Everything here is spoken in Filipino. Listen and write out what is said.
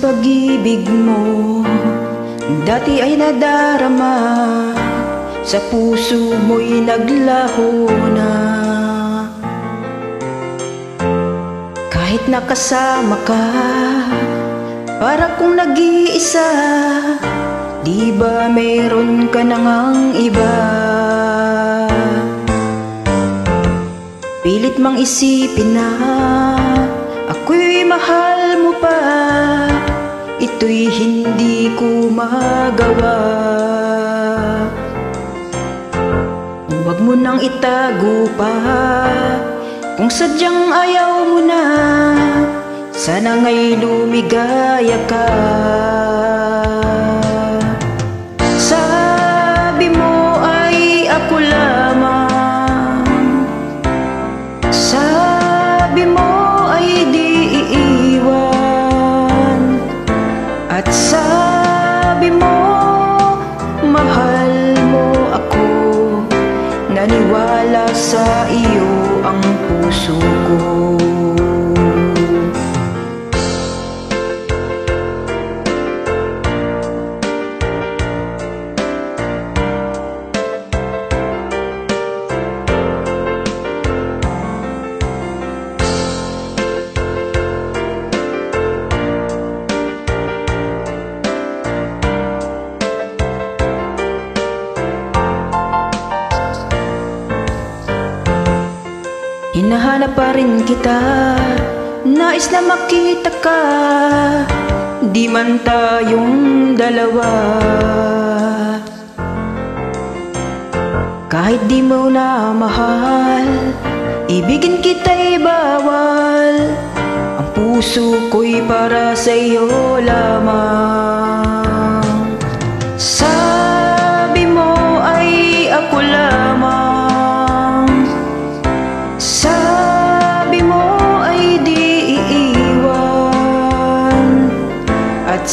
pag-ibig mo dati ay nadarama, sa puso mo'y naglaho na. Kahit nakasama ka, para kung nag-iisa, di ba meron ka nang iba? Pilit mang isipin na ako'y mahal mo pa, ito'y hindi ko magawa. Huwag mo nang itago pa, kung sadyang ayaw mo na, sana nga'y lumigaya ka. Sabi mo ay ako lamang, sabi mo ay di iiwan, at sabi mo mahal mo ako. Naniwala sa iyo ang puso ko. Hinahanap pa rin kita, nais na makita ka, di man tayong dalawa. Kahit di mo na mahal, ibigin kita'y bawal, ang puso ko'y para sa'yo lamang. Sabi mo ay ako lamang, sabi mo ay di iiwan, at